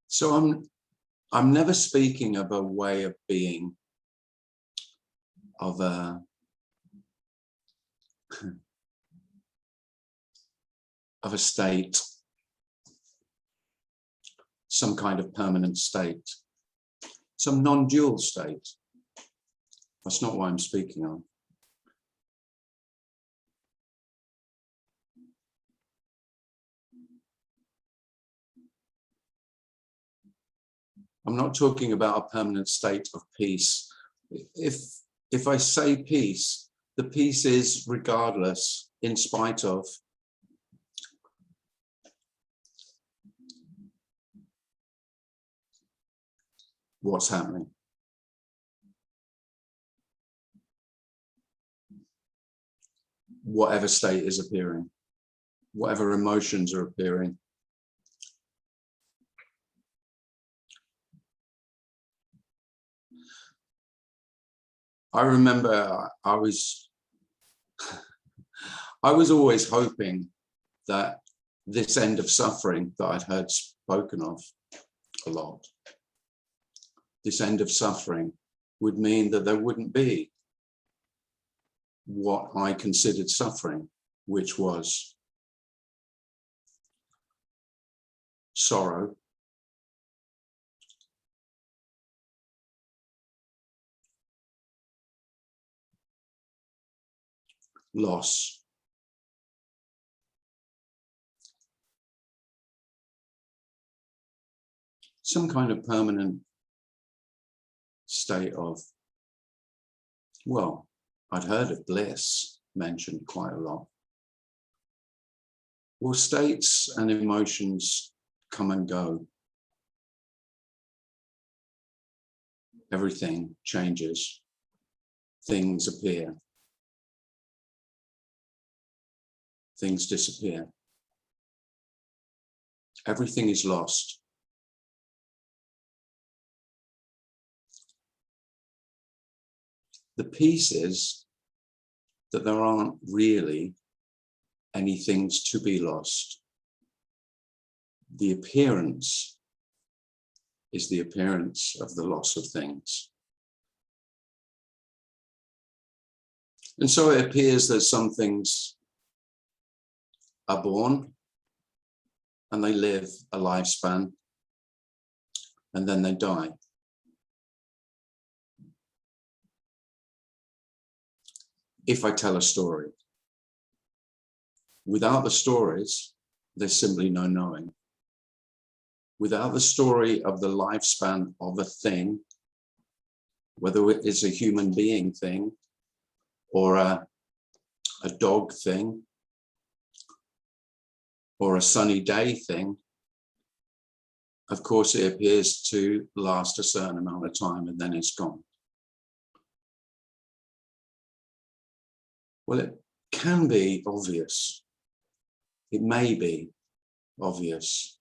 So I'm never speaking of a way of being, of a state, some kind of permanent state, some non-dual state. That's not what I'm speaking of. I'm not talking about a permanent state of peace. If I say peace, the peace is regardless, in spite of what's happening. Whatever state is appearing, whatever emotions are appearing. I remember I was always hoping that this end of suffering that I'd heard spoken of a lot, this end of suffering would mean that there wouldn't be what I considered suffering, which was sorrow, loss, some kind of permanent state of, well, I'd heard of bliss mentioned quite a lot. Well, states and emotions come and go. Everything changes. Things appear. Things disappear. Everything is lost. The piece is that there aren't really any things to be lost. The appearance is the appearance of the loss of things. And so it appears that some things are born and they live a lifespan and then they die. If I tell a story, without the stories, there's simply no knowing. Without the story of the lifespan of a thing, whether it is a human being thing or a dog thing or a sunny day thing, of course it appears to last a certain amount of time and then it's gone. Well, it can be obvious. It may be obvious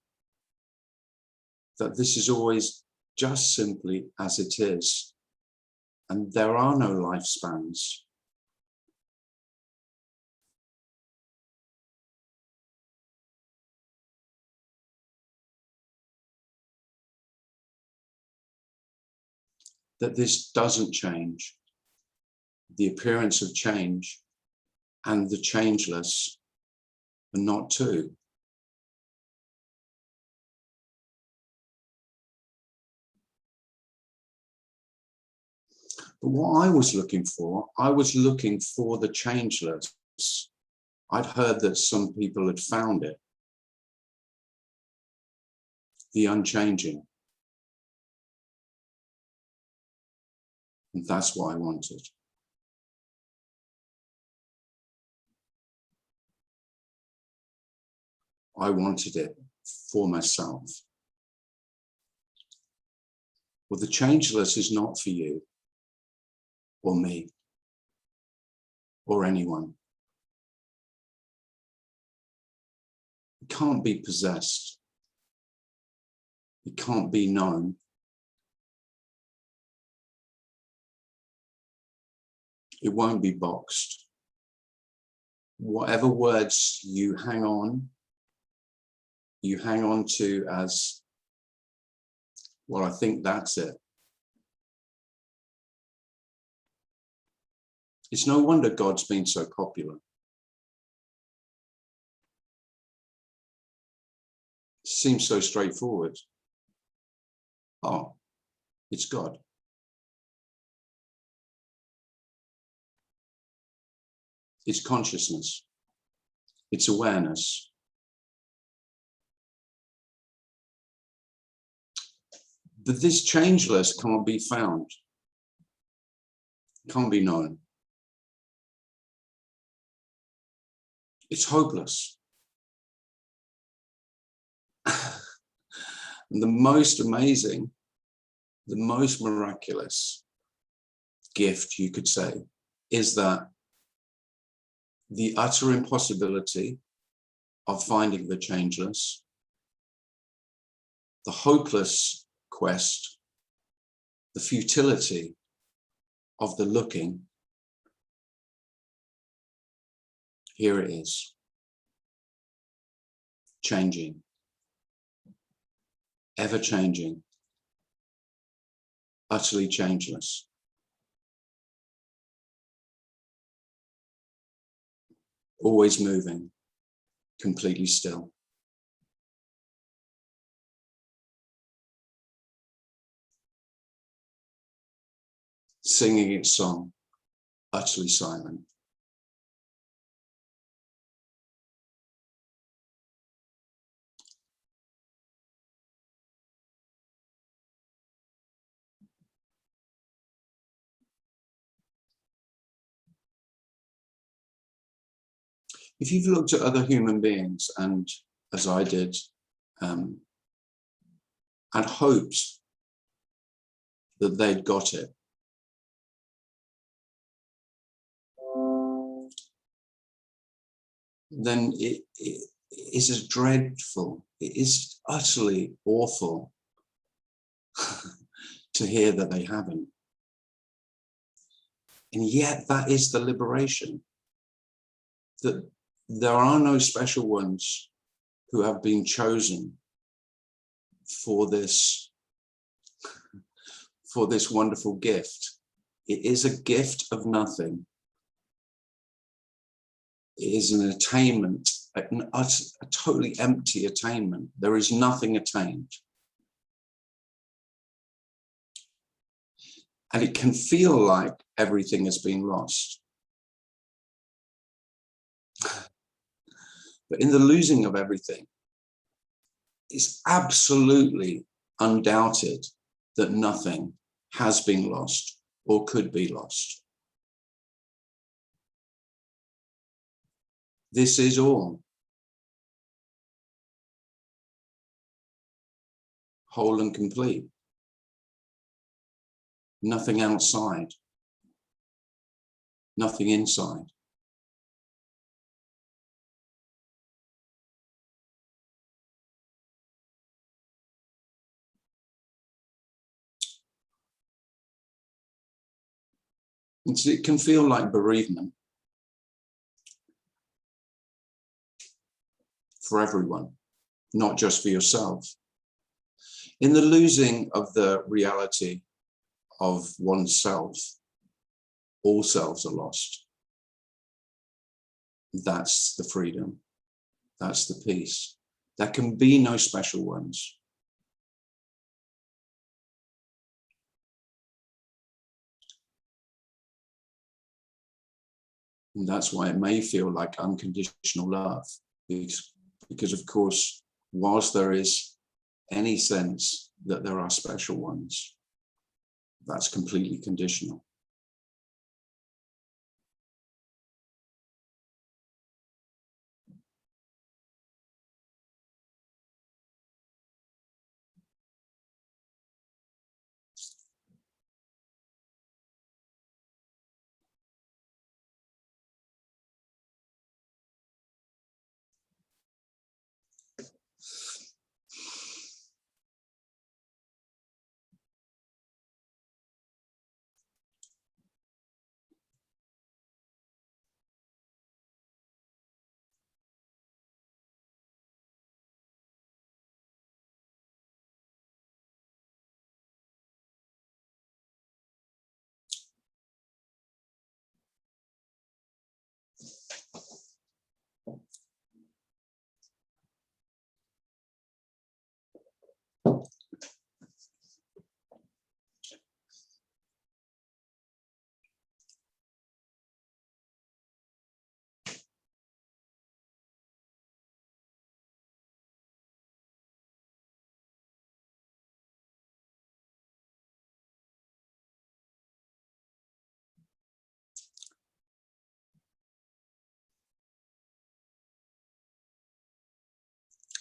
that this is always just simply as it is, and there are no lifespans. That this doesn't change. The appearance of change and the changeless are not two. But what I was looking for the changeless. I'd heard that some people had found it, the unchanging. And that's what I wanted. I wanted it for myself. Well, the changeless is not for you or me or anyone. It can't be possessed. It can't be known. It won't be boxed. Whatever words you hang on to as, well, I think that's it. It's no wonder God's been so popular. It seems so straightforward. Oh, it's God. It's consciousness. It's awareness. But this changeless can't be found. Can't be known. It's hopeless. And the most amazing, the most miraculous gift, you could say, is that the utter impossibility of finding the changeless, the hopeless quest, the futility of the looking, here it is, changing, ever changing, utterly changeless. Always moving, completely still. Singing its song, utterly silent. If you've looked at other human beings, and as I did, and hoped that they'd got it, then it is as dreadful, it is utterly awful to hear that they haven't. And yet that is the liberation, that there are no special ones who have been chosen for this wonderful gift. It is a gift of nothing. It is an attainment, a totally empty attainment. There is nothing attained. And it can feel like everything has been lost. But in the losing of everything, it's absolutely undoubted that nothing has been lost or could be lost. This is all. Whole and complete. Nothing outside. Nothing inside. It can feel like bereavement for everyone, not just for yourself. In the losing of the reality of oneself, all selves are lost. That's the freedom. That's the peace. There can be no special ones. And that's why it may feel like unconditional love, because of course, whilst there is any sense that there are special ones, That's completely conditional.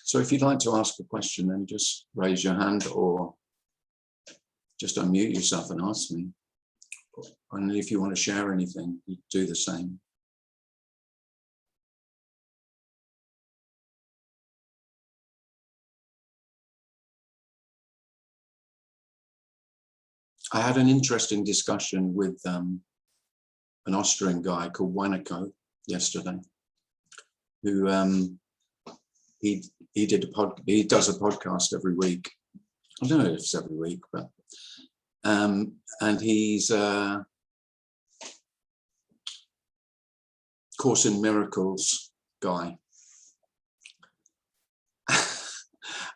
So if you'd like to ask a question, then just raise your hand or just unmute yourself and ask me. And if you want to share anything, you do the same. I had an interesting discussion with an Austrian guy called Wanako yesterday, who he does a podcast every week. I don't know if it's every week, but and he's Course in Miracles guy.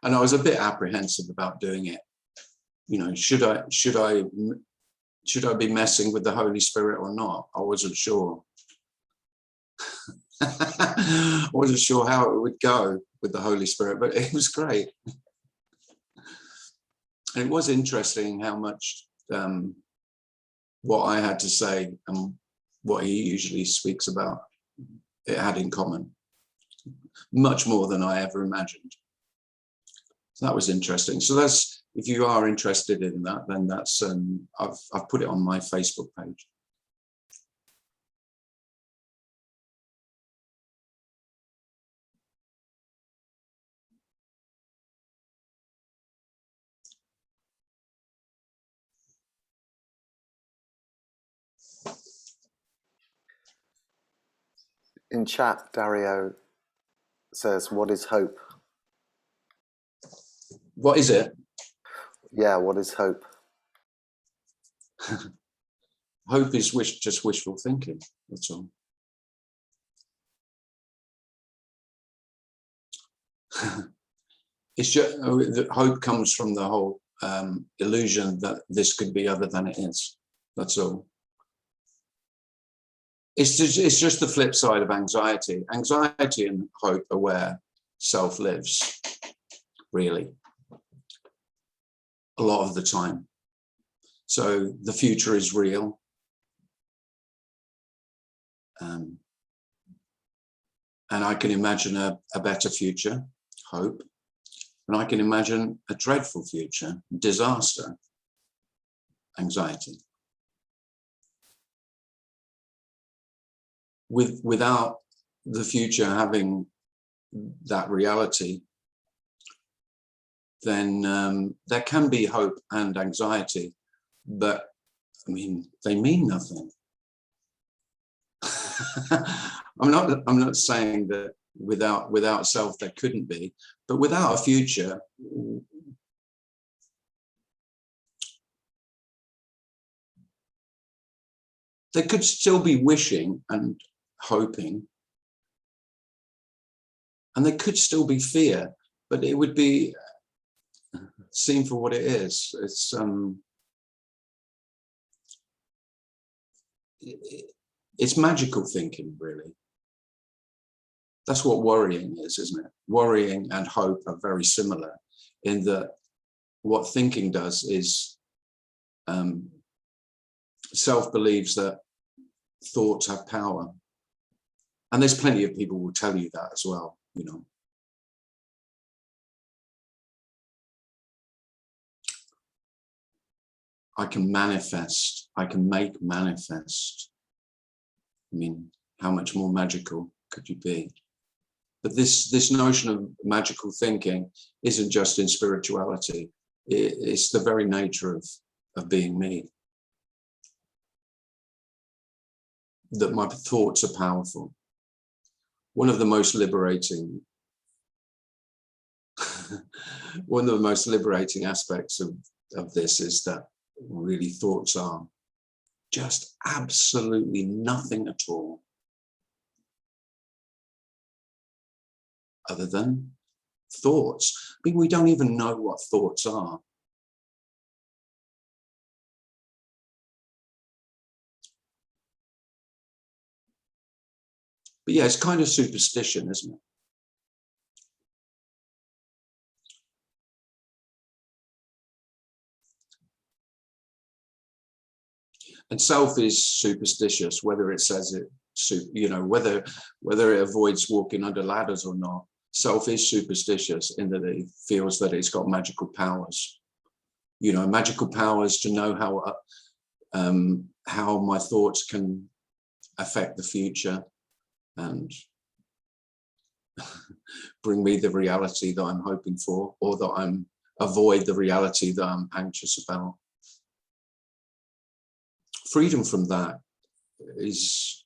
And I was a bit apprehensive about doing it. You know, should I be messing with the Holy Spirit or not? I wasn't sure. I wasn't sure how it would go with the Holy Spirit, but it was great. And it was interesting how much what I had to say and what he usually speaks about, it had in common, much more than I ever imagined. So that was interesting. So that's, if you are interested in that, then that's I've put it on my Facebook page. In chat, Dario says, "What is hope?" What is it? Yeah, what is hope? Hope is just wishful thinking, that's all. It's just, hope comes from the whole illusion that this could be other than it is, that's all. It's just the flip side of anxiety. Anxiety and hope are where self lives, really, a lot of the time. So the future is real. And I can imagine a better future, hope. And I can imagine a dreadful future, disaster, anxiety. Without the future having that reality, then there can be hope and anxiety, but I mean, they mean nothing. I'm not saying that without self there couldn't be, but without a future, there could still be wishing and hoping, and there could still be fear, but it would be seen for what it is. It's magical thinking, really. That's what worrying is, isn't it? Worrying and hope are very similar in that what thinking does is self believes that thoughts have power. And there's plenty of people who will tell you that as well, you know. I can manifest, I can make manifest. I mean, how much more magical could you be? But this notion of magical thinking isn't just in spirituality. It's the very nature of being me. That my thoughts are powerful. One of the most liberating aspects of this is that really thoughts are just absolutely nothing at all other than thoughts. I mean, we don't even know what thoughts are. But yeah, it's kind of superstition, isn't it? And self is superstitious, whether it says it, you know, whether it avoids walking under ladders or not. Self is superstitious in that it feels that it's got magical powers, you know, magical powers to know how my thoughts can affect the future and bring me the reality that I'm hoping for, or that I'm avoid the reality that I'm anxious about. Freedom from that is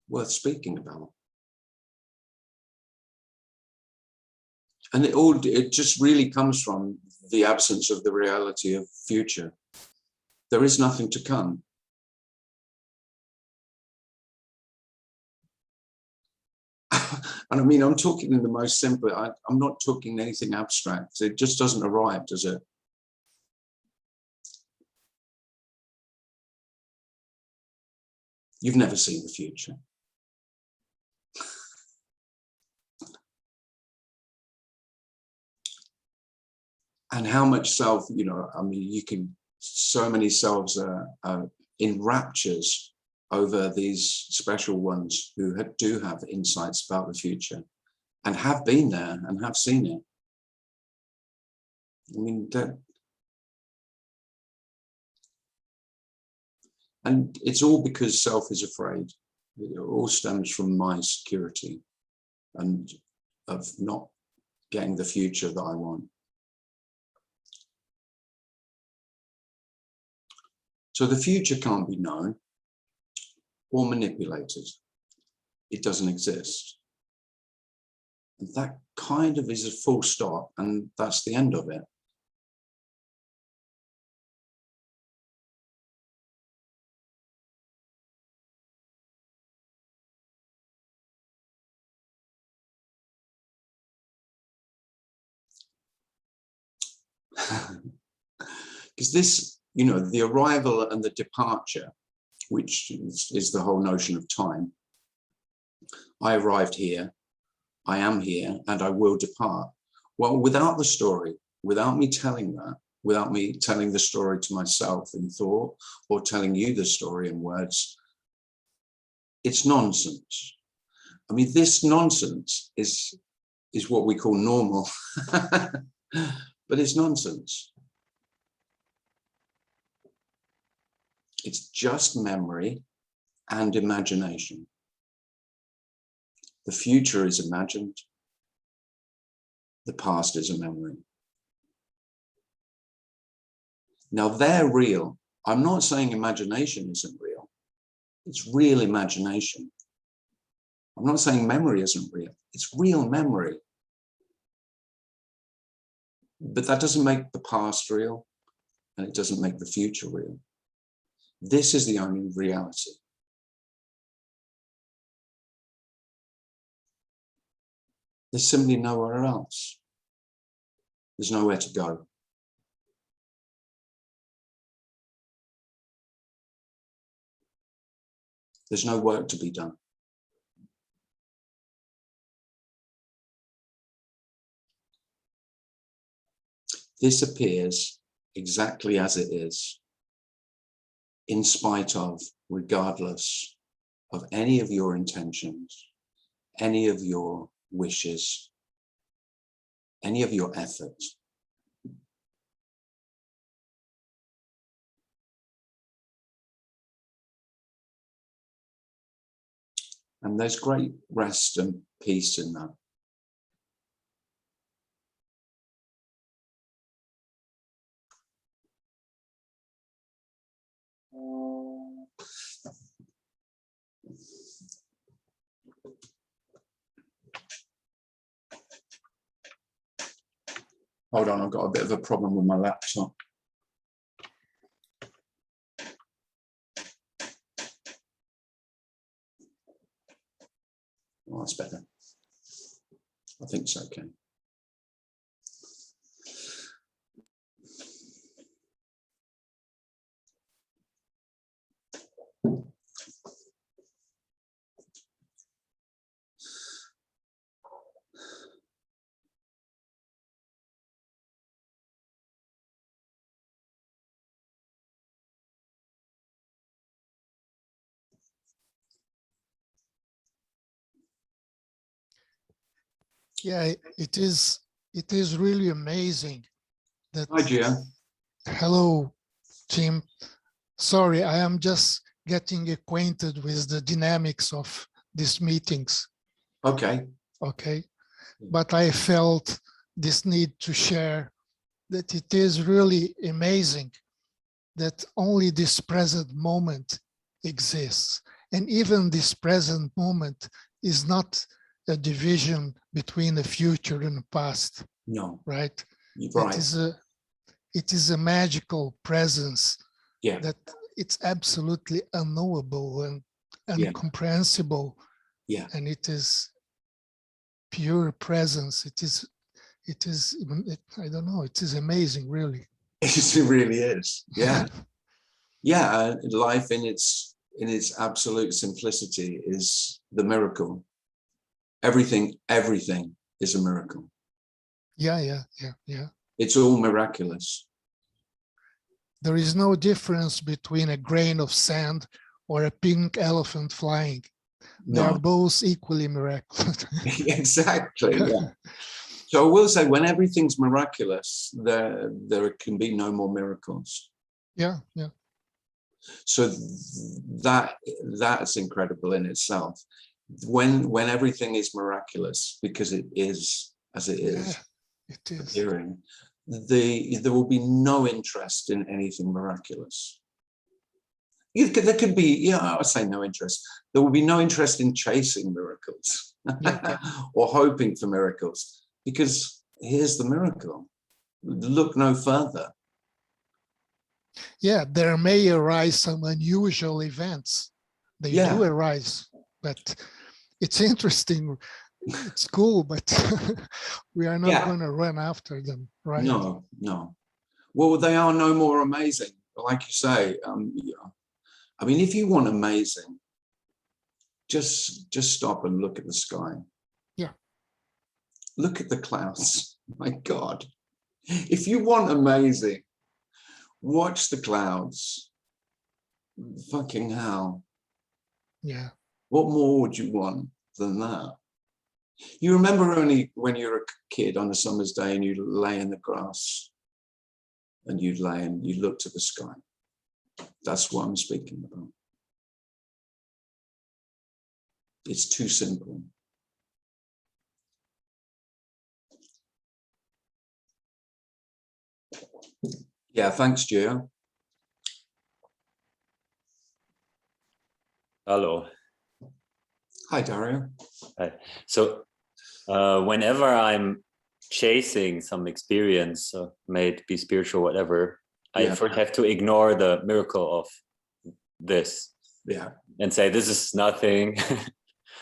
worth speaking about. And it just really comes from the absence of the reality of future. There is nothing to come. And I mean, I'm talking in the most simple, I'm not talking anything abstract. It just doesn't arrive, does it? You've never seen the future. And how much self, you know, I mean, you can, so many selves are in raptures over these special ones who do have insights about the future and have been there and have seen it. I mean, and it's all because self is afraid. It all stems from my security and of not getting the future that I want. So the future can't be known or manipulated. It doesn't exist. And that kind of is a full stop, and that's the end of it. Because this, you know, the arrival and the departure, which is the whole notion of time. I arrived here, I am here, and I will depart. Well, without the story, without me telling that, without me telling the story to myself in thought or telling you the story in words, it's nonsense. I mean, this nonsense is what we call normal, but it's nonsense. It's just memory and imagination. The future is imagined. The past is a memory. Now they're real. I'm not saying imagination isn't real. It's real imagination. I'm not saying memory isn't real. It's real memory. But that doesn't make the past real, and it doesn't make the future real. This is the only reality. There's simply nowhere else. There's nowhere to go. There's no work to be done. This appears exactly as it is. in spite of, regardless of any of your intentions, any of your wishes, any of your efforts. And there's great rest and peace in that. Hold on, I've got a bit of a problem with my laptop. Oh, that's better. I think it's okay. Yeah, it is really amazing that. Hi, Gia. Hello, Tim. Sorry, I am just getting acquainted with the dynamics of these meetings. Okay. Okay. But I felt this need to share that it is really amazing that only this present moment exists. And even this present moment is not a division between the future and the past. No. Right? You're right. It is a magical presence. Yeah. That it's absolutely unknowable and incomprehensible. Yeah. And it is pure presence. It is, I don't know, it is amazing, really. It really is. Yeah. Yeah. Life in its absolute simplicity is the miracle. Everything is a miracle. Yeah. It's all miraculous. There is no difference between a grain of sand or a pink elephant flying. They are both equally miraculous. Exactly. Yeah. So I will say, when everything's miraculous, there can be no more miracles. Yeah. So that's incredible in itself. When everything is miraculous, because it is as it is. Yeah, it is. Appearing, there will be no interest in anything miraculous. There could be, I would say no interest. There will be no interest in chasing miracles or hoping for miracles, because here's the miracle. Look no further. Yeah, there may arise some unusual events. They do arise, but it's interesting. It's cool, but we are not going to run after them, right? No. Well, they are no more amazing. Like you say, I mean, if you want amazing, just stop and look at the sky. Yeah. Look at the clouds. My God. If you want amazing, watch the clouds. Fucking hell. Yeah. What more would you want than that? You remember only when you were a kid on a summer's day and you'd lay in the grass and you'd lay and you look to the sky. That's what I'm speaking about. It's too simple. Yeah, thanks, Gio. Hello. Hi, Dario. Hi. So whenever I'm chasing some experience, may it be spiritual, whatever, I first have to ignore the miracle of this. Yeah. And say, this is nothing.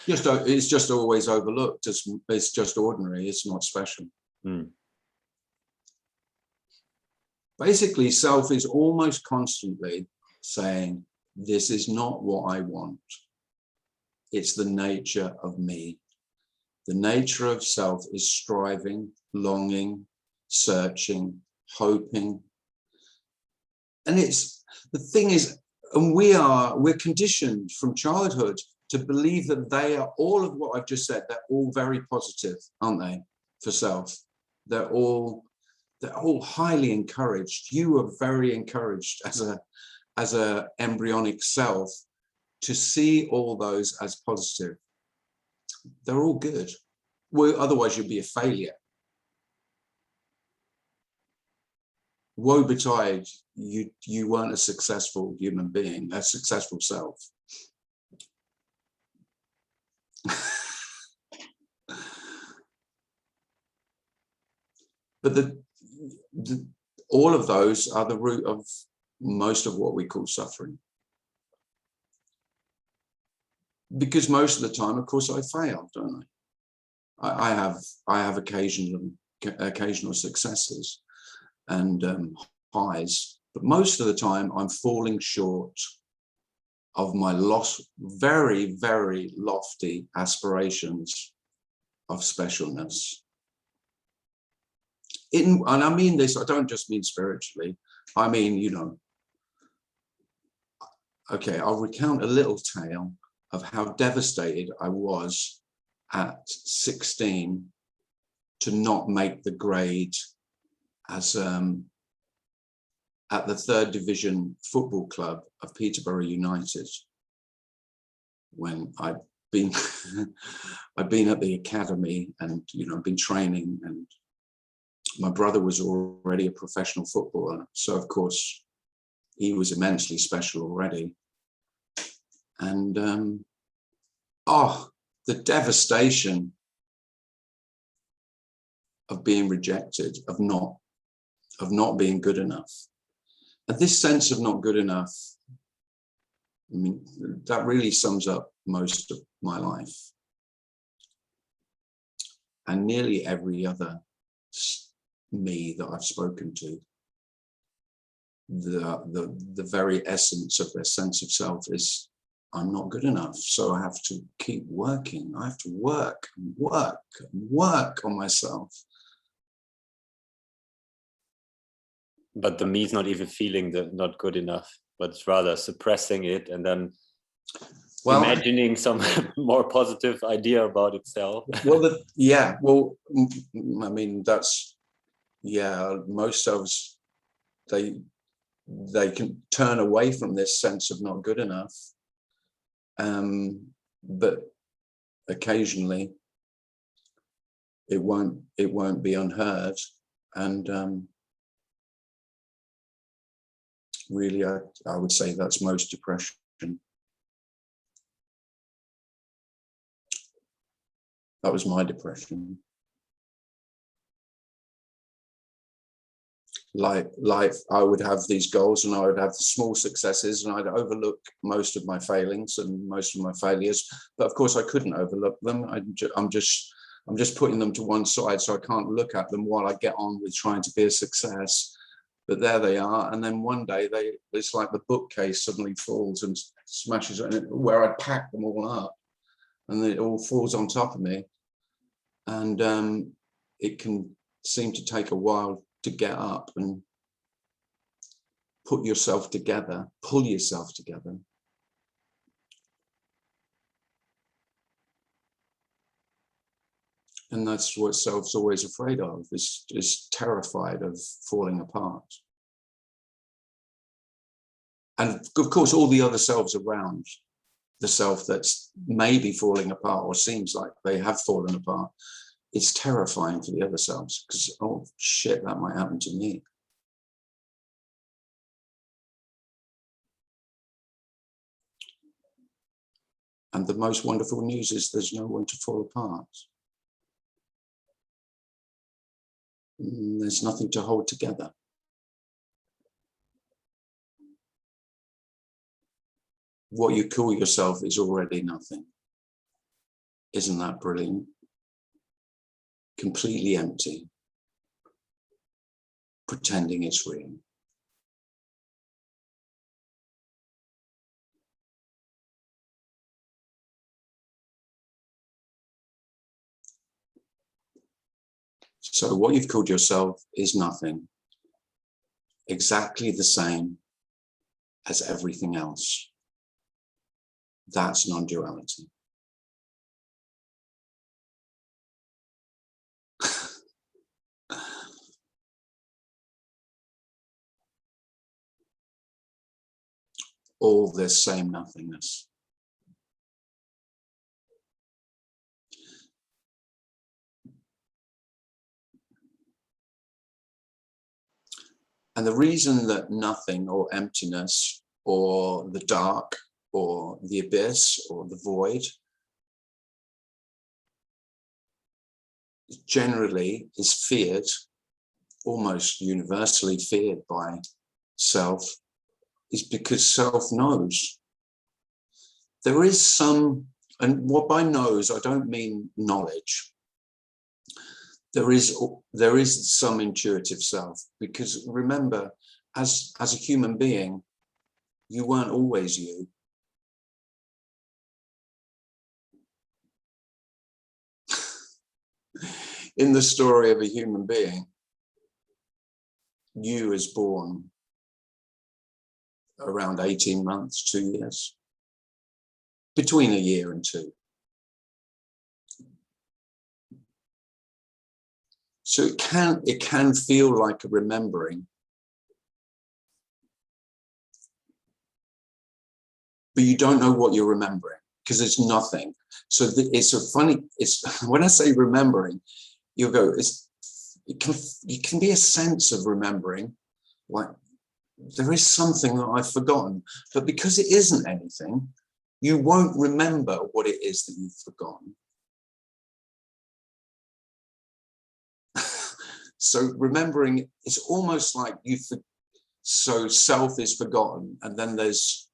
It's just always overlooked. It's just ordinary. It's not special. Basically, self is almost constantly saying, this is not what I want. It's the nature of me. The nature of self is striving, longing, searching, hoping. And the thing is, And we're conditioned from childhood to believe that they are all of what I've just said. They're all very positive, aren't they? For self, they're all highly encouraged. You are very encouraged as a embryonic self to see all those as positive. They're all good. Well, otherwise you'd be a failure. Woe betide, you weren't a successful human being, a successful self. But all of those are the root of most of what we call suffering. Because most of the time, of course, I fail, don't I? I have occasional successes and highs, but most of the time I'm falling short of my very, very lofty aspirations of specialness. And I mean this, I don't just mean spiritually, I mean, you know, okay, I'll recount a little tale of how devastated I was at 16 to not make the grade as at the 3rd Division football club of Peterborough United, when I'd been I'd been at the academy and, you know, been training, and my brother was already a professional footballer, so of course he was immensely special already. And the devastation of being rejected, of not being good enough. And this sense of not good enough, I mean, that really sums up most of my life. And nearly every other me that I've spoken to, the very essence of their sense of self is, I'm not good enough, so I have to keep working. I have to work and work and work on myself. But the me is not even feeling the not good enough, but it's rather suppressing it and then imagining some more positive idea about itself. Well, I mean, that's, yeah, most selves, they can turn away from this sense of not good enough. But occasionally it won't be unheard. And really, I would say that's most depression. That was my depression. Life, I would have these goals and I would have the small successes and I'd overlook most of my failings and most of my failures. But of course I couldn't overlook them. I'm just putting them to one side so I can't look at them while I get on with trying to be a success. But there they are. And then one day it's like the bookcase suddenly falls and smashes where I'd packed them all up, and it all falls on top of me. And it can seem to take a while to get up and put yourself together, pull yourself together. And that's what self's always afraid of, is terrified of falling apart. And of course, all the other selves around the self that's maybe falling apart or seems like they have fallen apart, it's terrifying for the other selves because, oh shit, that might happen to me. And the most wonderful news is there's no one to fall apart. There's nothing to hold together. What you call yourself is already nothing. Isn't that brilliant? Completely empty, pretending it's real. So what you've called yourself is nothing. Exactly the same as everything else. That's non-duality. All this same nothingness. And the reason that nothing or emptiness or the dark or the abyss or the void generally is feared, almost universally feared by self, is because self knows. There is some, and what by knows, I don't mean knowledge. There is some intuitive self, because remember, as a human being, you weren't always you. In the story of a human being, you is born around 18 months, 2 years, between a year and 2. So it can feel like a remembering, but you don't know what you're remembering because it's nothing. So it's a funny, it's when I say remembering, you'll go, it can be a sense of remembering, like there is something that I've forgotten, but because it isn't anything, you won't remember what it is that you've forgotten. So remembering, it's almost like so self is forgotten, and then there's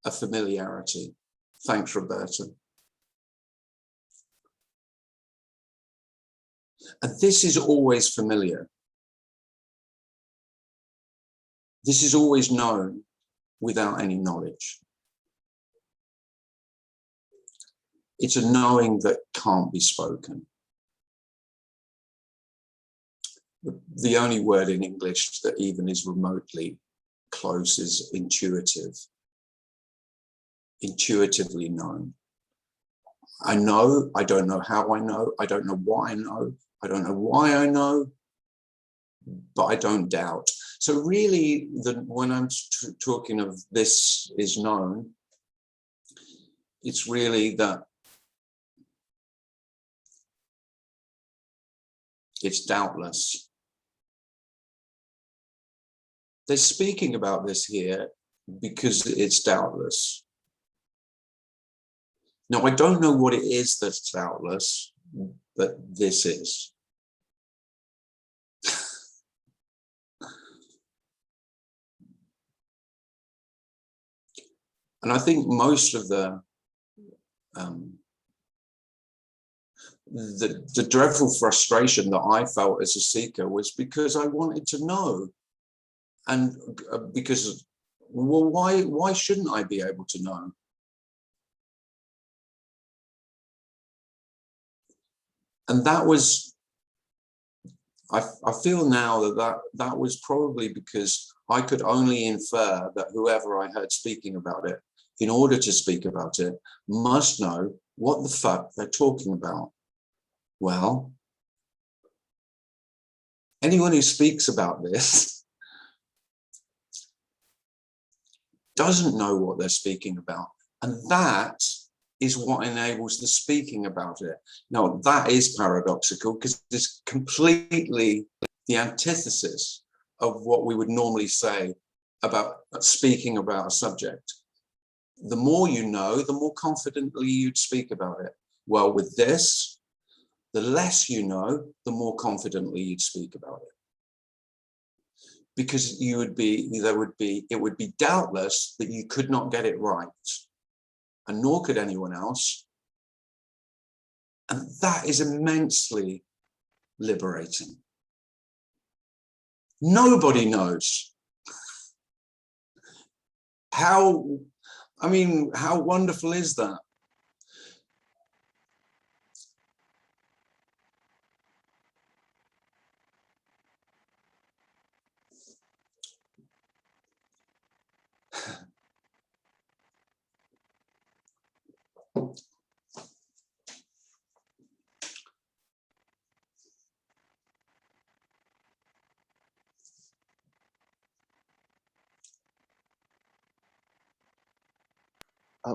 a familiarity. Thanks, Roberta. And this is always familiar. This is always known without any knowledge. It's a knowing that can't be spoken. The only word in English that even is remotely close is intuitive. Intuitively known. I know, I don't know how I know, I don't know why I know, I don't know why I know, but I don't doubt. So really, when I'm talking of this is known, it's really that it's doubtless. They're speaking about this here because it's doubtless. Now, I don't know what it is that's doubtless, but this is. And I think most of the dreadful frustration that I felt as a seeker was because I wanted to know. And because, well, why shouldn't I be able to know? And that was, I feel now that was probably because I could only infer that whoever I heard speaking about it, in order to speak about it, must know what the fuck they're talking about. Well, anyone who speaks about this doesn't know what they're speaking about. And that is what enables the speaking about it. Now, that is paradoxical because it's completely the antithesis of what we would normally say about speaking about a subject. The more you know, the more confidently you'd speak about it. Well, with this, the less you know, the more confidently you'd speak about it. Because it would be doubtless that you could not get it right, and nor could anyone else. And that is immensely liberating. Nobody knows. How wonderful is that?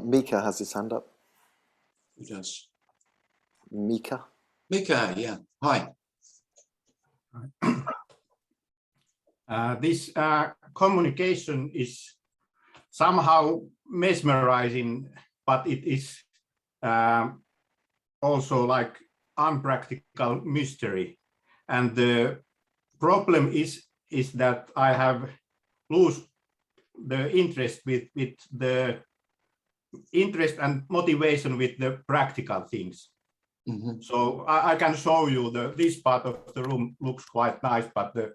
Mika has his hand up. Who does? Mika. Mika, yeah. Hi. This communication is somehow mesmerizing, but it is also like unpractical mystery. And the problem is that I have lost the interest with the interest and motivation with the practical things. Mm-hmm. So I can show you this part of the room looks quite nice, but the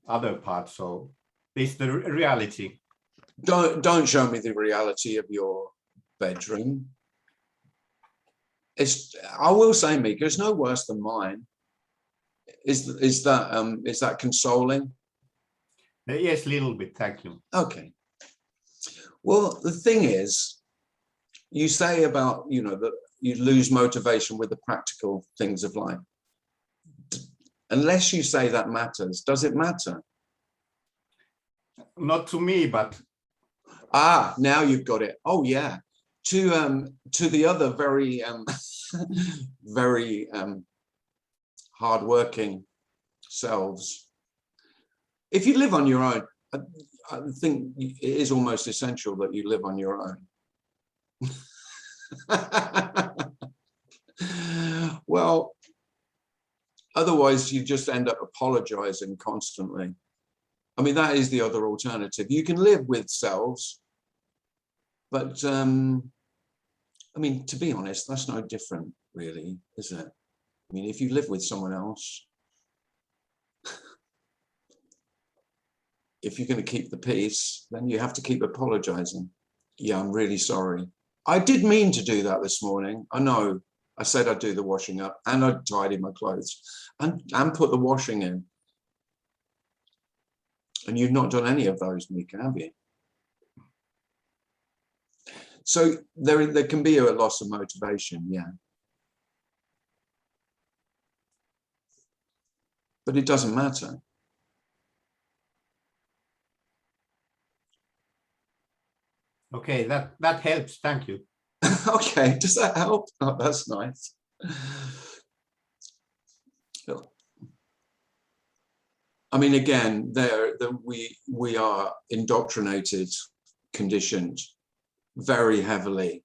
other part, so this is the reality. Don't show me the reality of your bedroom. I will say, Mika, it's no worse than mine. Is that consoling? Yes, a little bit, thank you. Okay. Well, the thing is, you say about, you know, that you lose motivation with the practical things of life. Unless you say that matters, does it matter? Not to me, but now you've got it. Oh yeah, to the other very very hardworking selves. If you live on your own, I think it is almost essential that you live on your own. Well, otherwise you just end up apologizing constantly. I mean, that is the other alternative. You can live with selves, but I mean, to be honest, that's no different, really, is it? I mean, if you live with someone else, if you're going to keep the peace, then you have to keep apologizing. Yeah, I'm really sorry. I did mean to do that this morning. I know. I said I'd do the washing up and I'd tidy my clothes and put the washing in. And you've not done any of those, Mika, have you? So there can be a loss of motivation, yeah. But it doesn't matter. okay, that helps, thank you. Okay, does that help? Oh, that's nice. I mean, again, we are indoctrinated, conditioned very heavily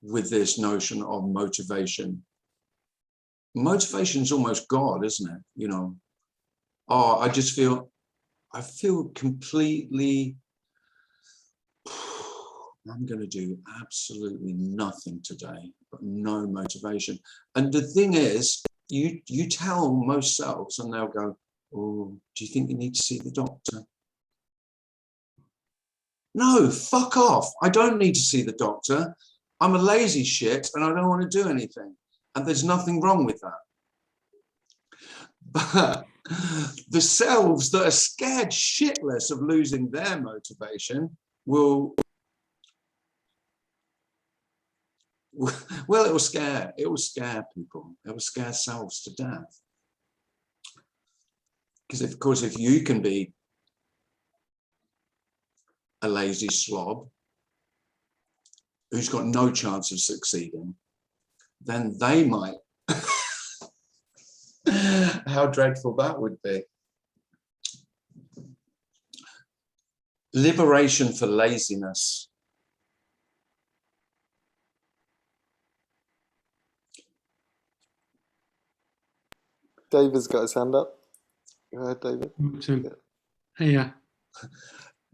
with this notion of motivation. Motivation is almost God, isn't it? You know, oh, I feel completely, I'm going to do absolutely nothing today, but no motivation. And the thing is, you tell most selves and they'll go, oh, do you think you need to see the doctor? No, fuck off. I don't need to see the doctor. I'm a lazy shit and I don't want to do anything. And there's nothing wrong with that. But the selves that are scared shitless of losing their motivation will, well, it will scare people. It will scare selves to death. Because of course, if you can be a lazy slob who's got no chance of succeeding, then they might. How dreadful that would be. Liberation for laziness. David's got his hand up. Go ahead, David. Hey, yeah.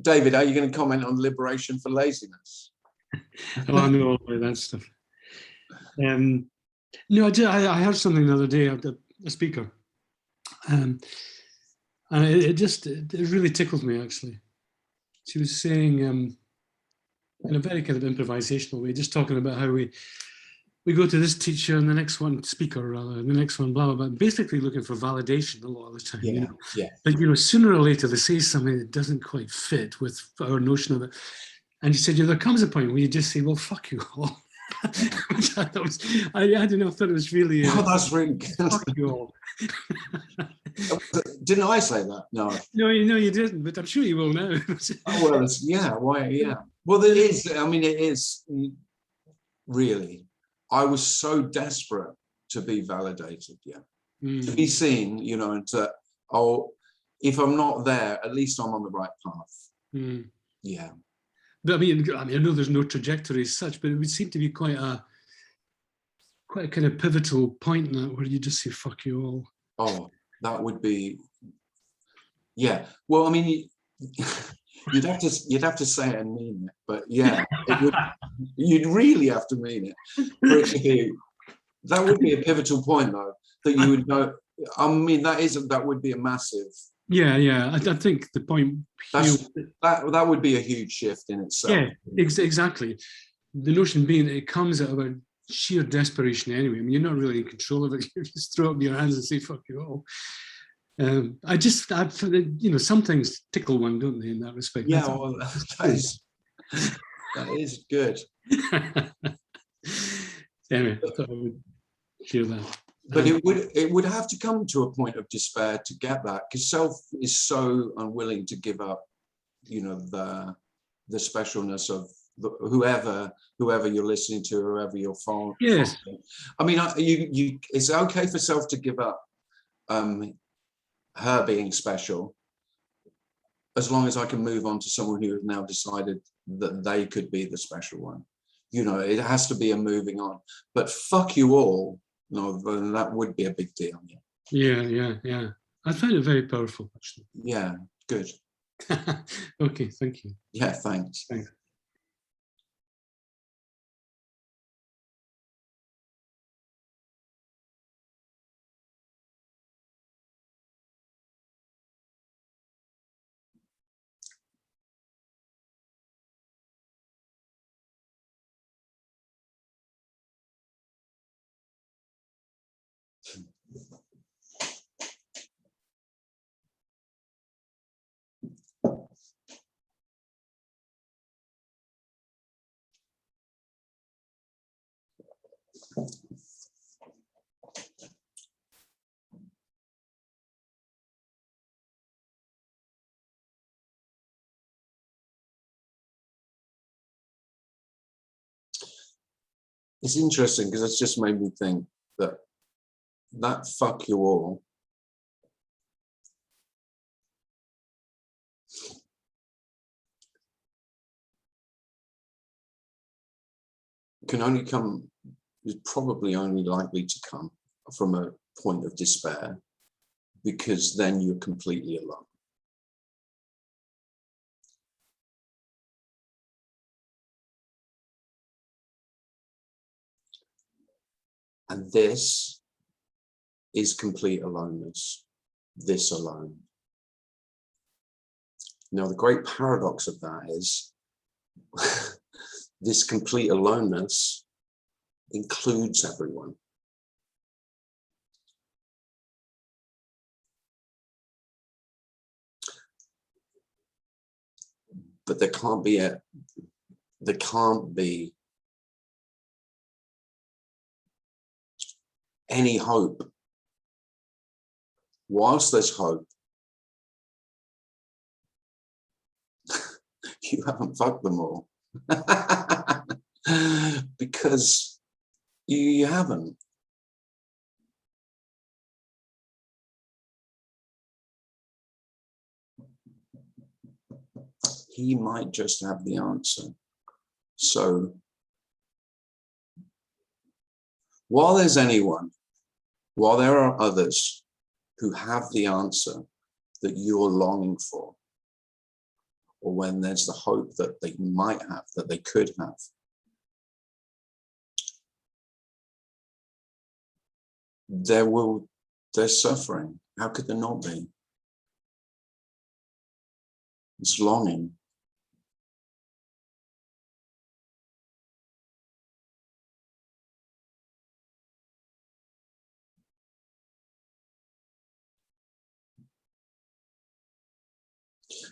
David, are you going to comment on liberation for laziness? Oh, I know all about that stuff. No, I heard something the other day at a speaker, and it really tickled me, actually. She was saying, in a very kind of improvisational way, just talking about how we go to this teacher and the next one, speaker rather, and the next one, blah, blah, blah, basically looking for validation a lot of the time. Yeah, you know? yeah. But, you know, sooner or later they say something that doesn't quite fit with our notion of it. And she said, there comes a point where you just say, well, fuck you all. Which I thought was, I don't know, I thought it was really... Oh, that's really good. Fuck you all. Didn't I say that? No. No, you didn't, but I'm sure you will now. Oh, well, yeah, why, yeah. Well, it is, I mean, it is, really. I was so desperate to be validated, to be seen, you know, and to, oh, if I'm not there, at least I'm on the right path. Yeah. But I mean, I know there's no trajectory as such, but it would seem to be quite a kind of pivotal point now where you just say, fuck you all. Oh, that would be, yeah. Well, I mean, you'd have to say it and mean it, but yeah, you'd really have to mean it for it to be. That would be a pivotal point, though, that you would know. I mean, that would be a massive. Yeah. I think the point. That would be a huge shift in itself. Yeah, exactly. The notion being that it comes out of a sheer desperation anyway. I mean, you're not really in control of it. You just throw up your hands and say, fuck you all. I you know, some things tickle one, don't they, in that respect? Yeah, well, that is good. Anyway, I thought I would share that. But it would have to come to a point of despair to get that, because self is so unwilling to give up, you know, the specialness of whoever you're listening to, whoever you're following. Yes. I mean, it's okay for self to give up her being special, as long as I can move on to someone who has now decided that they could be the special one. You know, it has to be a moving on. But fuck you all, no, that would be a big deal. Yeah. I find it very powerful, actually. Yeah, good. Okay, thank you. Yeah, thanks. It's interesting because it's just made me think that fuck you all can only come, is probably only likely to come from a point of despair, because then you're completely alone. And this is complete aloneness, this alone. Now, the great paradox of that is this complete aloneness includes everyone. But there can't be any hope. Whilst there's hope, you haven't fucked them all. Because you haven't. He might just have the answer. So while there's anyone, while there are others who have the answer that you're longing for, or when there's the hope that they might have, that they could have, there's suffering. How could there not be? It's longing.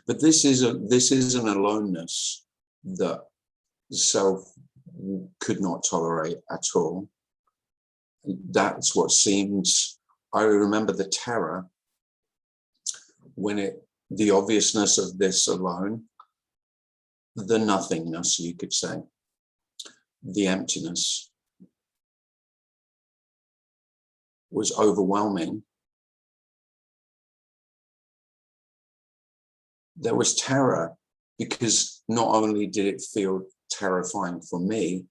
But this is an aloneness that self could not tolerate at all. That's what seems, I remember the terror when the obviousness of this alone, the nothingness, you could say. the emptiness was overwhelming, there was terror, because not only did it feel terrifying for me,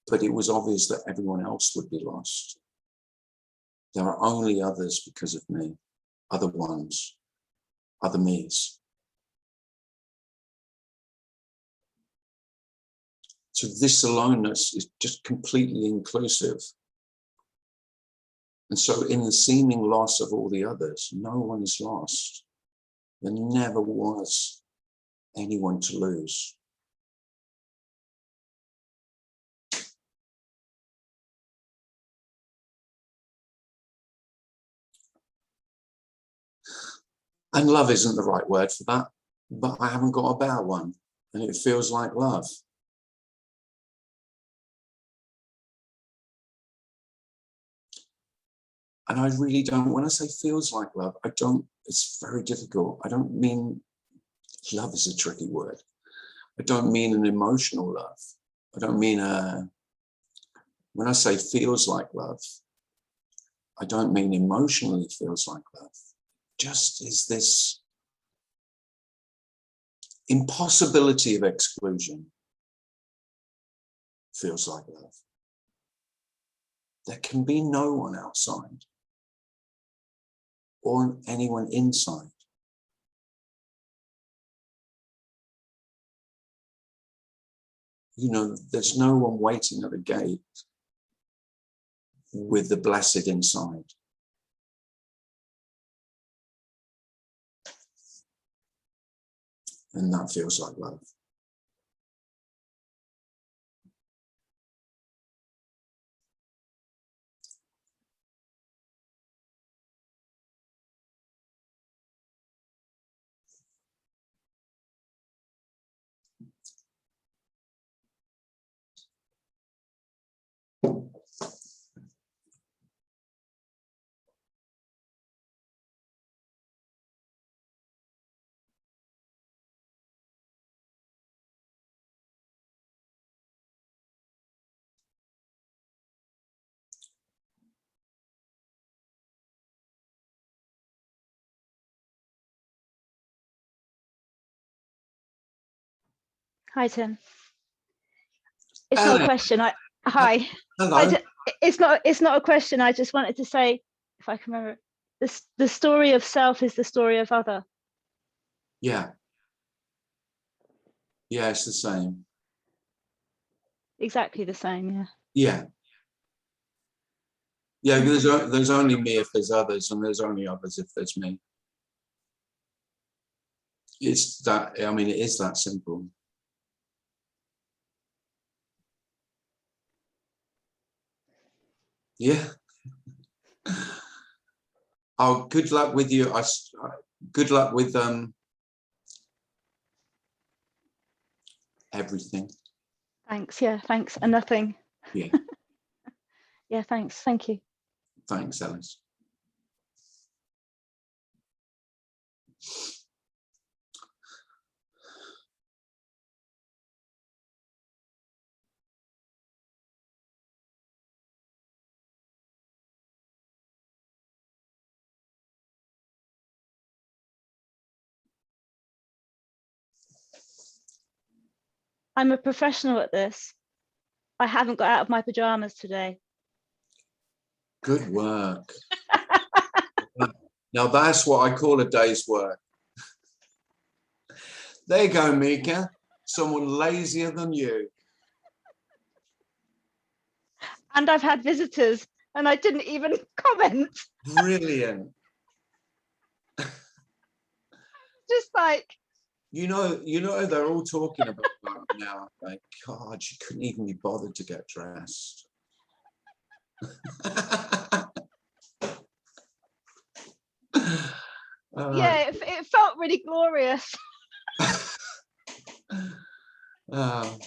but it was obvious that everyone else would be lost. There are only others because of me, other ones, other me's. So this aloneness is just completely inclusive. And so in the seeming loss of all the others, no one is lost. There never was anyone to lose. And love isn't the right word for that, but I haven't got a bad one, and it feels like love. And I really don't, when I say feels like love, I don't, it's very difficult. I don't mean, love is a tricky word. I don't mean an emotional love. I don't mean when I say feels like love, I don't mean emotionally feels like love. Just is this impossibility of exclusion feels like love. There can be no one outside or anyone inside. You know, there's no one waiting at the gate with the blessed inside. And that feels like love. Hi, Tim. It's not a question. Hi. Hello. It's not a question. I just wanted to say, if I can remember, the story of self is the story of other. Yeah. Yeah, it's the same. Exactly the same. Yeah. Yeah. Yeah, there's only me if there's others, and there's only others if there's me. It's that, I mean, it is that simple. Yeah. Oh, good luck with you. Good luck with everything. Thanks. Yeah. Thanks. And nothing. Yeah. Yeah. Thanks. Thank you. Thanks, Alice. I'm a professional at this. I haven't got out of my pajamas today. Good work. Now that's what I call a day's work. There you go, Mika. Someone lazier than you. And I've had visitors, and I didn't even comment. Brilliant. Just like, You know, they're all talking about that now. Like, God, she couldn't even be bothered to get dressed. yeah, it felt really glorious. Oh.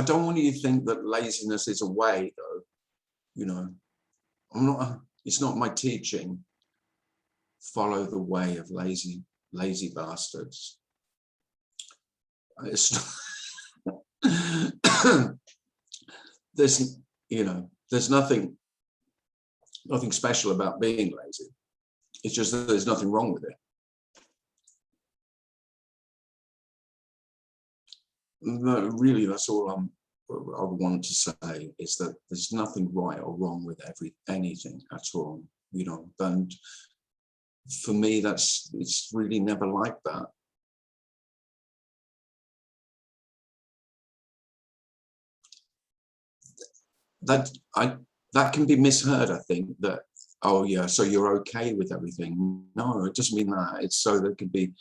don't want you to think that laziness is a way, though. You know, it's not my teaching. Follow the way of lazy bastards. It's there's nothing special about being lazy. It's just that there's nothing wrong with it. Really, that's all I want to say, is that there's nothing right or wrong with anything at all. You know, and for me, it's really never like that. That can be misheard, I think, that, oh yeah, so you're okay with everything. No, it doesn't mean that. It's so there could be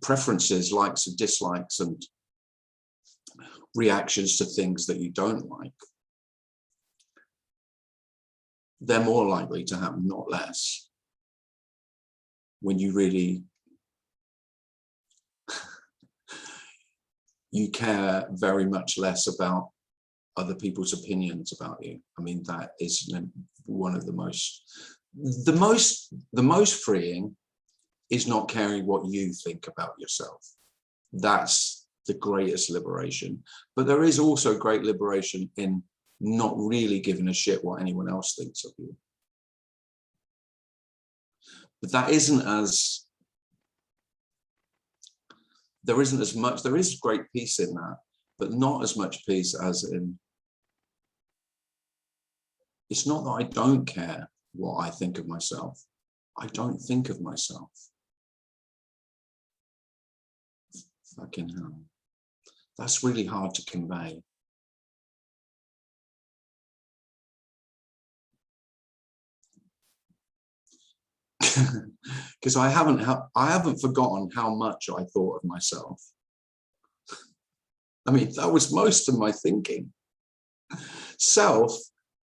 preferences, likes and dislikes, and reactions to things that you don't like. They're more likely to happen, not less, when you really you care very much less about other people's opinions about you. I mean, that is one of the most freeing is not caring what you think about yourself. That's the greatest liberation. But there is also great liberation in not really giving a shit what anyone else thinks of you. But that isn't as, there is great peace in that, but not as much peace as in, it's not that I don't care what I think of myself. I don't think of myself. Fucking hell. That's really hard to convey. Because I haven't forgotten how much I thought of myself. I mean, that was most of my thinking. Self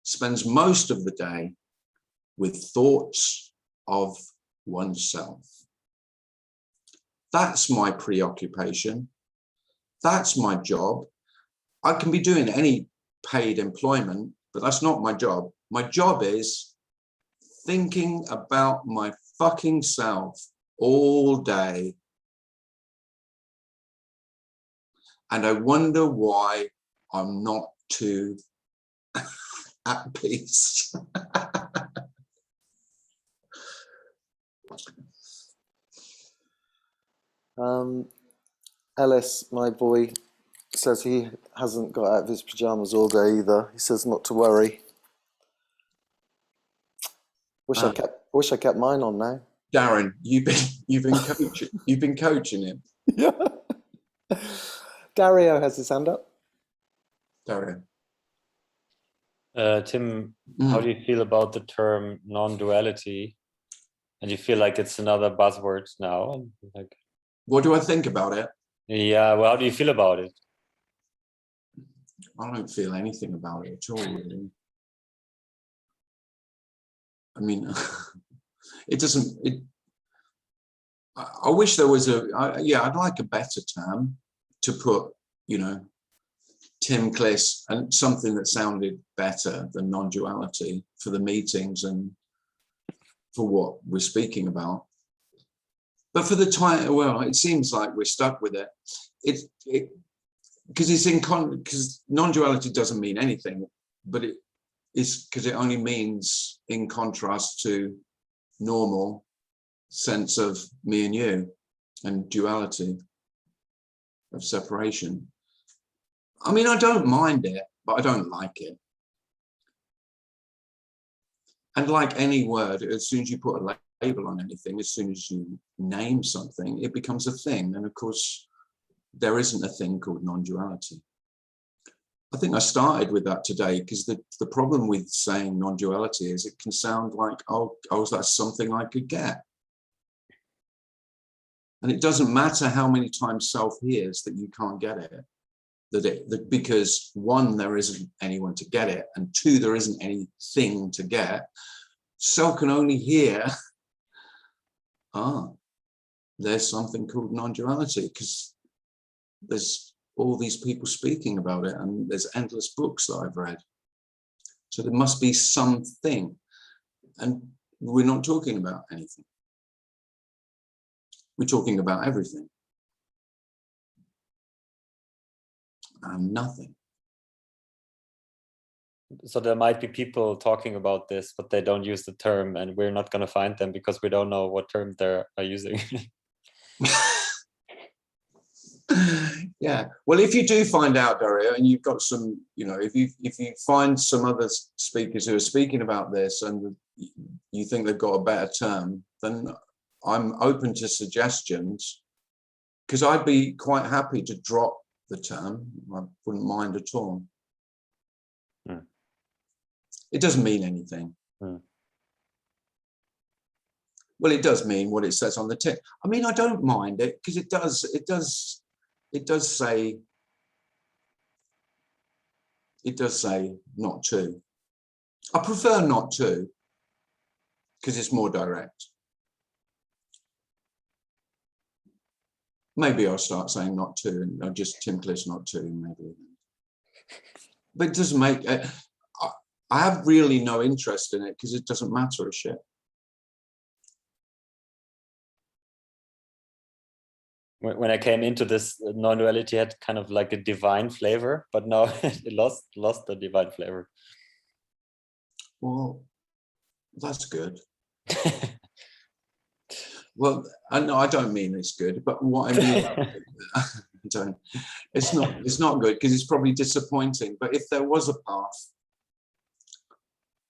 spends most of the day with thoughts of oneself. That's my preoccupation. That's my job. I can be doing any paid employment, but that's not my job. My job is thinking about my fucking self all day. And I wonder why I'm not too at peace. Ellis, my boy, says he hasn't got out of his pajamas all day either. He says not to worry. Wish I kept mine on now. Darren, you've been coaching him. Yeah. Dario has his hand up. Darren. Tim, how do you feel about the term non-duality? And you feel like it's another buzzword now? Like, what do I think about it? Yeah, well, how do you feel about it? I don't feel anything about it at all, really. I mean, it doesn't. I wish there was I'd like a better term to put, you know, Tim Cliss, and something that sounded better than non-duality for the meetings and for what we're speaking about. But for the time, well, it seems like we're stuck with it. Because non-duality doesn't mean anything, but it is because it only means in contrast to normal sense of me and you and duality of separation. I mean, I don't mind it, but I don't like it. And like any word, as soon as you put a label on anything, as soon as you name something, it becomes a thing. And of course, there isn't a thing called non-duality. I think I started with that today because the problem with saying non-duality is it can sound like, oh, that's something I could get. And it doesn't matter how many times self hears that you can't get it. Because one, there isn't anyone to get it, and two, there isn't anything to get. Self can only hear, there's something called non-duality, because there's all these people speaking about it, and there's endless books that I've read. So there must be something, and we're not talking about anything. We're talking about everything and nothing. So there might be people talking about this, but they don't use the term, and we're not going to find them because we don't know what term they are using. Yeah, well, if you do find out, Dario, and you've got some, you know, if you find some other speakers who are speaking about this and you think they've got a better term, then I'm open to suggestions, because I'd be quite happy to drop the term. I wouldn't mind at all. It doesn't mean anything. Well, it does mean what it says on the tin. I mean, I don't mind it, because it does say not to. I prefer not to, because it's more direct. Maybe I'll start saying not to, and I'll just Tim Cliss not to, maybe. But it doesn't make, I have really no interest in it, because it doesn't matter a shit. When I came into this, non-duality had kind of like a divine flavor, but now it lost the divine flavor. Well, that's good. Well, I don't mean it's good, but what I mean, it's not good, because it's probably disappointing. But if there was a path,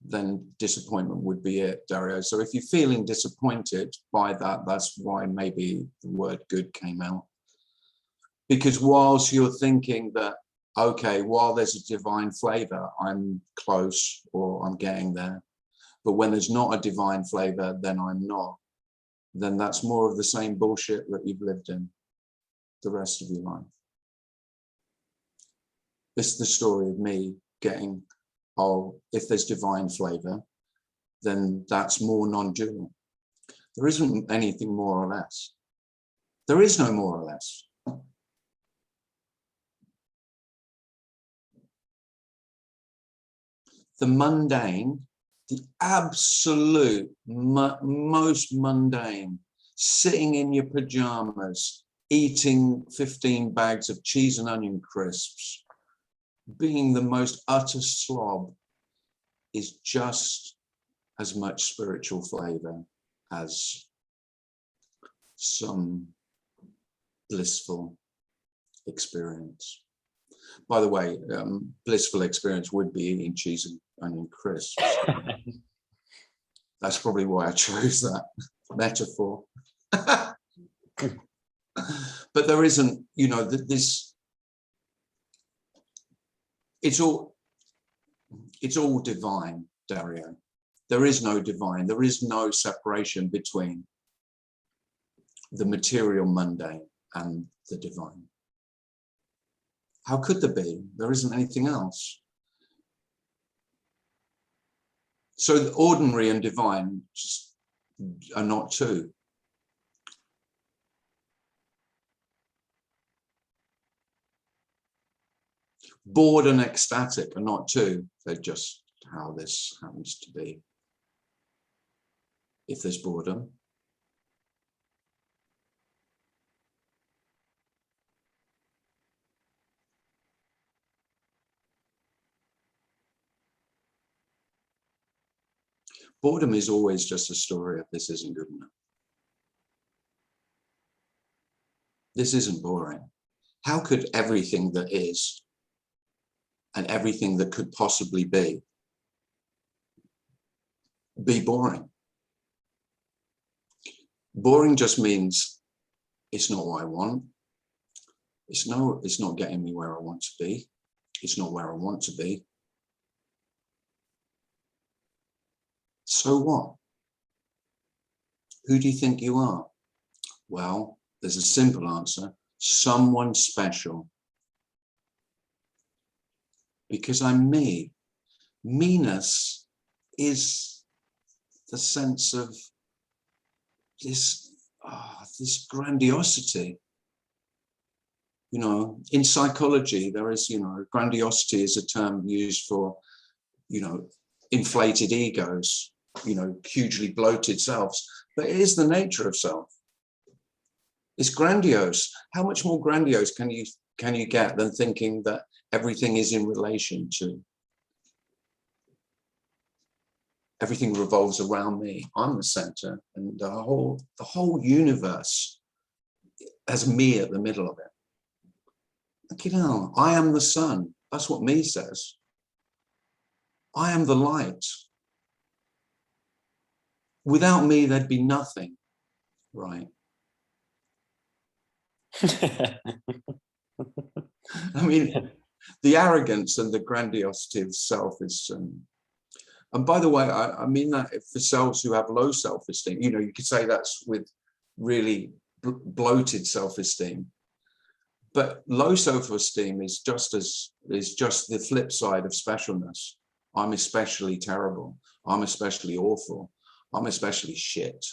then disappointment would be it, Dario. So if you're feeling disappointed by that, that's why maybe the word good came out. Because whilst you're thinking that, okay, while there's a divine flavor, I'm close or I'm getting there, but when there's not a divine flavor, then I'm not, then that's more of the same bullshit that you've lived in the rest of your life. This is the story of me getting, oh, if there's divine flavor, then that's more non-dual. There isn't anything more or less. There is no more or less. The mundane, the absolute most mundane, sitting in your pajamas, eating 15 bags of cheese and onion crisps, being the most utter slob, is just as much spiritual flavor as some blissful experience. By the way, blissful experience would be eating cheese and onion crisps. That's probably why I chose that metaphor. But there isn't, you know, this, it's all divine, Dario. There is no divine. There is no separation between the material mundane and the divine. How could there be? There isn't anything else. So the ordinary and divine just are not two. Bored and ecstatic are not two. They're just how this happens to be. If there's boredom, boredom is always just a story of this isn't good enough. This isn't boring. How could everything that is and everything that could possibly be boring? Boring just means it's not what I want. It's not getting me where I want to be. It's not where I want to be. So what? Who do you think you are? Well, there's a simple answer. Someone special. Because I'm me. Meanness is the sense of this grandiosity. You know, in psychology, there is, you know, grandiosity is a term used for, you know, inflated egos, you know, hugely bloated selves. But it is the nature of self. It's grandiose. How much more grandiose can you get than thinking that everything is in relation to? Everything revolves around me. I'm the center, and the whole universe has me at the middle of it. Look, you know, I am the sun. That's what me says. I am the light. Without me, there'd be nothing, right? I mean, the arrogance and the grandiosity of self is, and by the way, I mean that for selves who have low self-esteem, you know, you could say that's with really bloated self-esteem. But low self-esteem is just the flip side of specialness. I'm especially terrible. I'm especially awful. I'm especially shit.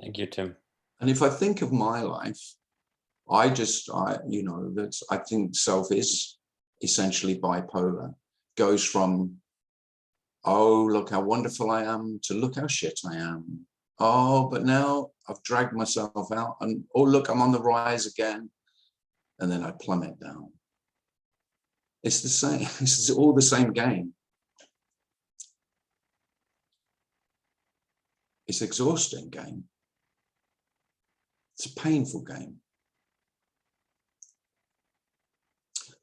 Thank you, Tim. And if I think of my life, you know, I think self is essentially bipolar. Goes from, oh, look how wonderful I am, to look how shit I am. Oh, but now I've dragged myself out, and oh, look, I'm on the rise again. And then I plummet down. It's the same, it's all the same game. It's an exhausting game. It's a painful game.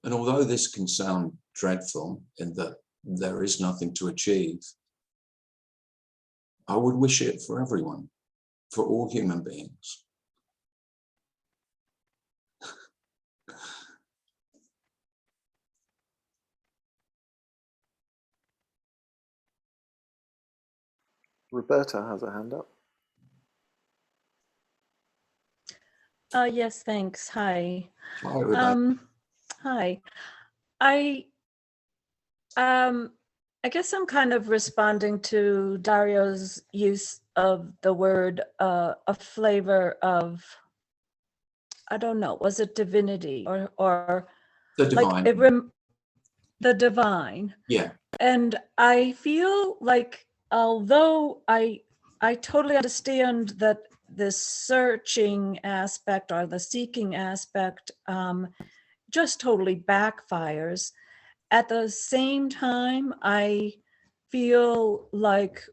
And although this can sound dreadful in that there is nothing to achieve, I would wish it for everyone, for all human beings. Roberta has a hand up. Yes, thanks. Hi. Hi, Rebecca. Hi. I guess I'm kind of responding to Dario's use of the word a flavor of, I don't know, was it divinity or The divine. like the divine? Yeah. And I feel like, although I totally understand that this searching aspect or the seeking aspect just totally backfires, at the same time, I feel like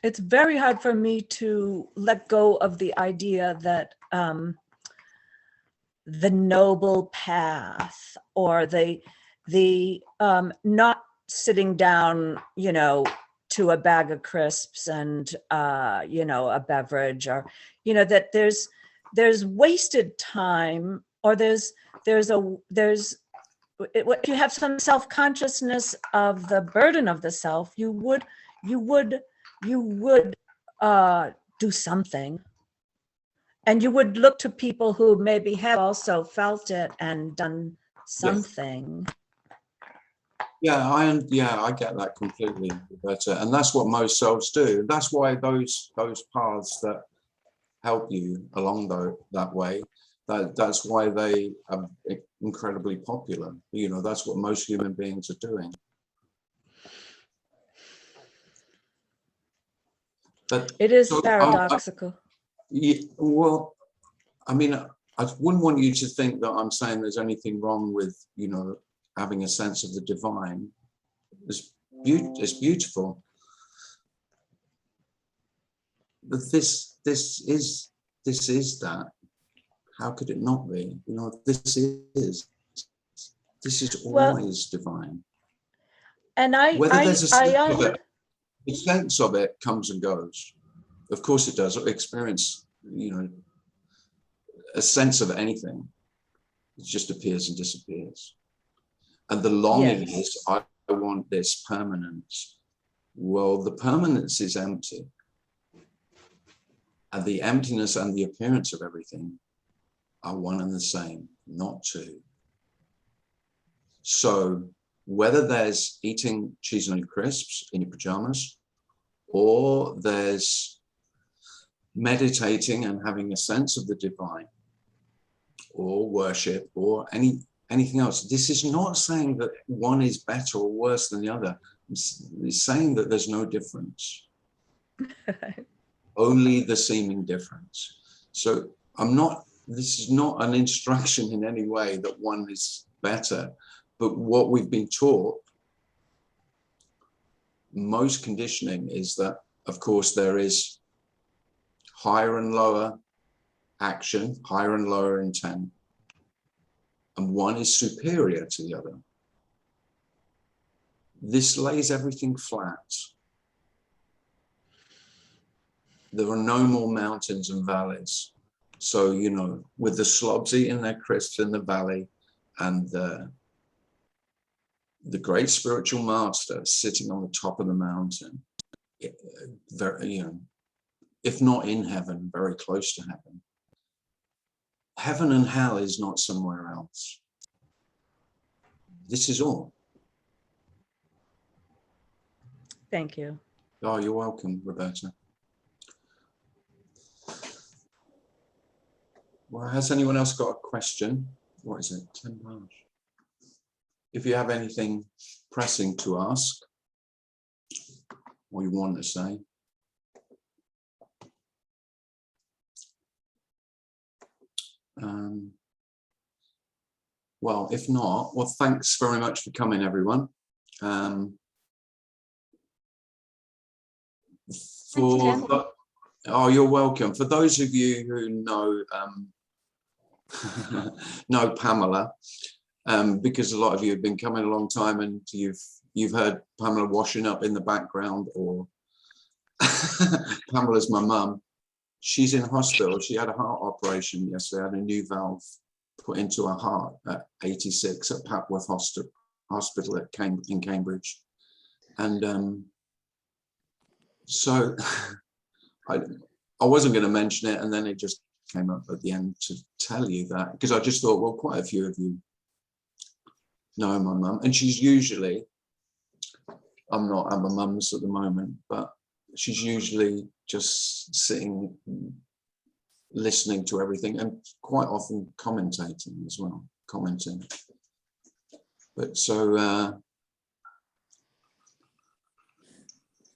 it's very hard for me to let go of the idea that the noble path or the not sitting down, you know, to a bag of crisps and you know, a beverage, or you know, that there's wasted time, or there's if you have some self-consciousness of the burden of the self, you would do something. And you would look to people who maybe have also felt it and done something. Yes. Yeah, I get that completely, Roberta. And that's what most selves do. That's why those paths that help you along that way, that's why they are incredibly popular. You know, that's what most human beings are doing. But it is paradoxical. Yeah, well, I mean, I wouldn't want you to think that I'm saying there's anything wrong with, you know, having a sense of the divine. It's beautiful. But this is that. How could it not be? You know, this is always divine. And whether there's a sense of it, the sense of it comes and goes. Of course it does. Experience, you know, a sense of anything, it just appears and disappears. And the longing is, I want this permanence. Well, the permanence is empty. And the emptiness and the appearance of everything are one and the same, not two. So whether there's eating cheese and crisps in your pajamas, or there's meditating and having a sense of the divine, or worship, or anything else. This is not saying that one is better or worse than the other. It's saying that there's no difference, only the seeming difference. So this is not an instruction in any way that one is better, but what we've been taught, most conditioning, is that, of course, there is higher and lower action, higher and lower intent, and one is superior to the other. This lays everything flat. There are no more mountains and valleys. So, you know, with the slobs eating their crisps in the valley, and the great spiritual master sitting on the top of the mountain, very, you know, if not in heaven, very close to heaven. Heaven and hell is not somewhere else. This is all. Thank you. Oh, you're welcome, Roberta. Well, has anyone else got a question? What is it? 10 past. If you have anything pressing to ask, or you want to say. Well, if not, well, thanks very much for coming, everyone. Oh, you're welcome. For those of you who know know Pamela, because a lot of you have been coming a long time, and you've heard Pamela washing up in the background, or Pamela's my mum. She's in hospital. She had a heart operation yesterday, had a new valve put into her heart at 86 at Papworth Hospital in Cambridge. And so I wasn't going to mention it, and then it just came up at the end to tell you that, because I just thought, well, quite a few of you know my mum, and she's usually, I'm not at my mum's at the moment, but she's usually just sitting, listening to everything, and quite often commentating as well, commenting. But so,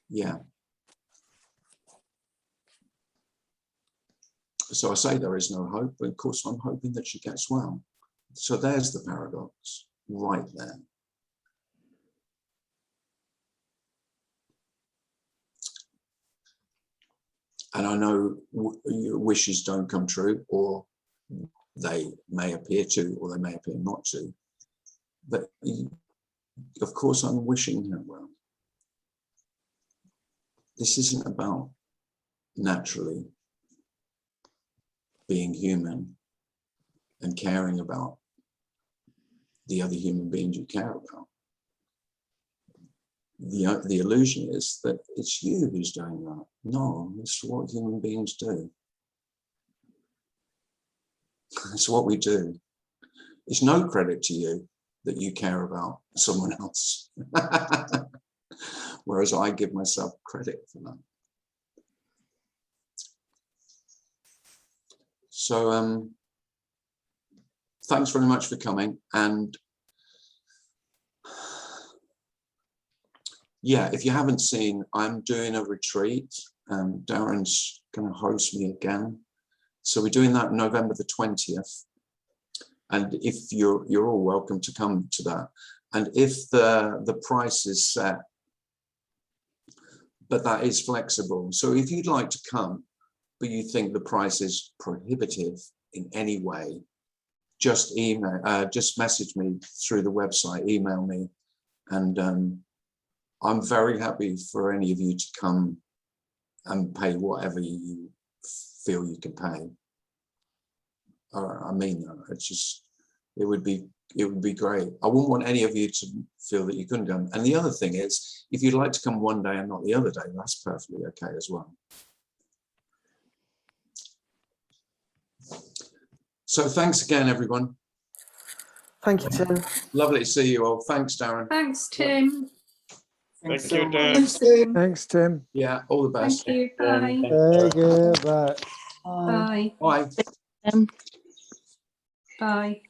yeah. So I say there is no hope, but of course I'm hoping that she gets well. So there's the paradox right there. And I know your wishes don't come true, or they may appear to, or they may appear not to. But of course I'm wishing her well. This isn't about naturally being human and caring about the other human beings you care about. The illusion is that it's you who's doing that. No, it's what human beings do. It's what we do. It's no credit to you that you care about someone else. Whereas I give myself credit for that. So thanks very much for coming. And yeah, if you haven't seen, I'm doing a retreat. Darren's going to host me again. So we're doing that November the 20th. And if you're all welcome to come to that. And if the price is set, but that is flexible. So if you'd like to come, but you think the price is prohibitive in any way, just message me through the website, email me, and I'm very happy for any of you to come and pay whatever you feel you can pay. I mean that. It's just, it would be great. I wouldn't want any of you to feel that you couldn't come. And the other thing is, if you'd like to come one day and not the other day, that's perfectly okay as well. So thanks again, everyone. Thank you, Tim. Lovely to see you all. Thanks, Darren. Thanks, Tim. Thanks Thank you, so Tim. much. Thanks, Tim. Yeah, all the best. Thank you. Bye. Very good. Bye. Bye. Bye. Um, Bye.